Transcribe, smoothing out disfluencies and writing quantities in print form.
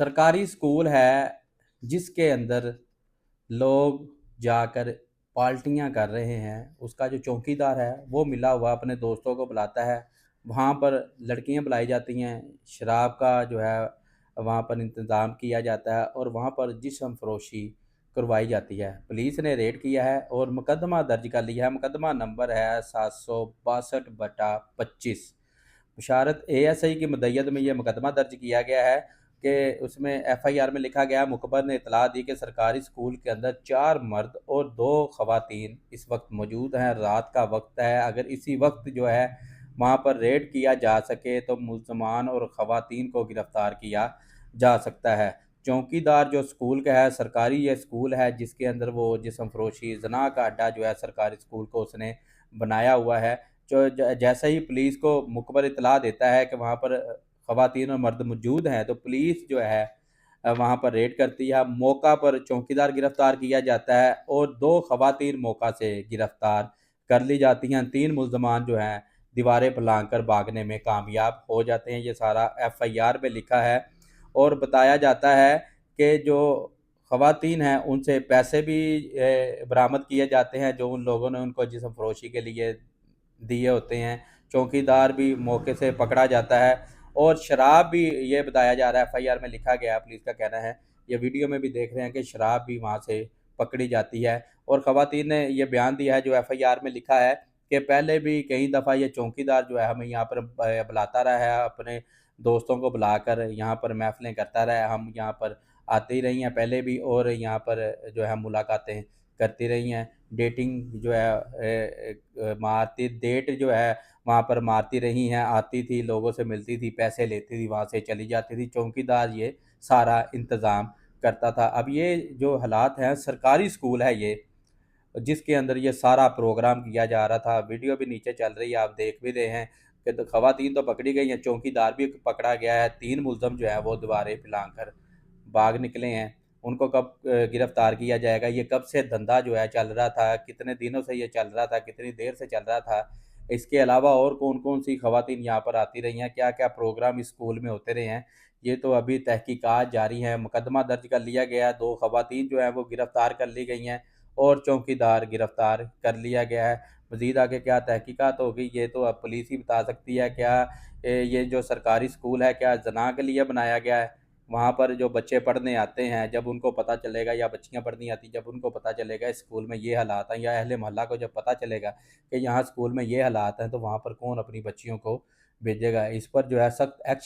सरकारी स्कूल है जिसके अंदर लोग जाकर पार्टियां कर रहे हैं। उसका जो चौकीदार है वो मिला हुआ अपने दोस्तों को बुलाता है। वहाँ पर लड़कियां बुलाई जाती हैं, शराब का जो है वहाँ पर इंतज़ाम किया जाता है और वहाँ पर जिस्म फरोशी करवाई जाती है। पुलिस ने रेड किया है और मुकदमा दर्ज कर लिया है। मुकदमा नंबर है 762/25। बुशारत एएसआई की मदय्यद में यह मुकदमा दर्ज किया गया है कि उसमें एफआईआर में लिखा गया, मुखबर ने इतला दी कि सरकारी स्कूल के अंदर 4 मर्द और 2 ख़वातीन इस वक्त मौजूद हैं। रात का वक्त है, अगर इसी वक्त जो है वहाँ पर रेड किया जा सके तो मुल्ज़मान और ख़वातीन को गिरफ़्तार किया जा सकता है। चौकीदार जो स्कूल का है, सरकारी ये स्कूल है जिसके अंदर वो जिस्म फ़रोशी ज़ना का अड्डा जो है सरकारी स्कूल को उसने बनाया हुआ है। जो जैसे ही पुलिस को मुखबर इतला देता है कि वहाँ पर ख़वातीन और मर्द मौजूद हैं, तो पुलिस जो है वहाँ पर रेड करती है। मौका पर चौकीदार गिरफ़्तार किया जाता है और 2 ख़वातीन मौका से गिरफ़्तार कर ली जाती हैं। 3 मुल्ज़मान जो हैं दीवारें पर लांघकर भागने में कामयाब हो जाते हैं। ये सारा एफआईआर में लिखा है और बताया जाता है कि जो ख़वातीन हैं उनसे पैसे भी बरामद किए जाते हैं जो उन लोगों ने उनको जिस्म फ़रोशी के लिए दिए होते हैं। चौकीदार भी मौके से पकड़ा जाता है और शराब भी, ये बताया जा रहा है, एफआईआर में लिखा गया है, पुलिस का कहना है, ये वीडियो में भी देख रहे हैं कि शराब भी वहाँ से पकड़ी जाती है। और ख़वातीन ने ये बयान दिया है जो एफआईआर में लिखा है कि पहले भी कई दफ़ा ये चौकीदार जो है हमें यहाँ पर बुलाता रहा है, अपने दोस्तों को बुलाकर यहाँ पर महफ़िलें करता रहा है। हम यहाँ पर आते ही रही हैं पहले भी और यहाँ पर जो है मुलाकातें करती रही हैं। डेटिंग जो है मारती डेट जो है वहाँ पर मारती रही हैं, आती थी, लोगों से मिलती थी, पैसे लेती थी, वहाँ से चली जाती थी। चौकीदार ये सारा इंतज़ाम करता था। अब ये जो हालात हैं, सरकारी स्कूल है ये, जिसके अंदर ये सारा प्रोग्राम किया जा रहा था। वीडियो भी नीचे चल रही है, आप देख भी रहे हैं कि तो ख़वातीन तो पकड़ी गई हैं, चौकीदार भी पकड़ा गया है। 3 मुल्ज़म जो हैं वो दीवारें पे लांघ कर भाग निकले हैं। उनको कब गिरफ़्तार किया जाएगा? ये कब से धंधा जो है चल रहा था? कितने दिनों से ये चल रहा था? कितनी देर से चल रहा था? इसके अलावा और कौन-कौन सी ख़वातीन यहाँ पर आती रही हैं? क्या-क्या प्रोग्राम इस स्कूल में होते रहे हैं? ये तो अभी तहकीकात जारी हैं। मुकदमा दर्ज कर लिया गया है, 2 ख़वातीन जो हैं वो गिरफ़्तार कर ली गई हैं और चौकीदार गिरफ़्तार कर लिया गया है। मज़ीद आगे क्या तहकीकात होगी ये तो अब पुलिस ही बता सकती है। क्या ये जो सरकारी स्कूल है क्या ज़ना के लिए बनाया गया है? वहाँ पर जो बच्चे पढ़ने आते हैं, जब उनको पता चलेगा, या बच्चियाँ पढ़ने आती, जब उनको पता चलेगा इस स्कूल में ये हालात हैं, या अहले मोहल्ला को जब पता चलेगा कि यहाँ स्कूल में ये हालात हैं, तो वहाँ पर कौन अपनी बच्चियों को भेजेगा? इस पर जो है सख्त एक्शन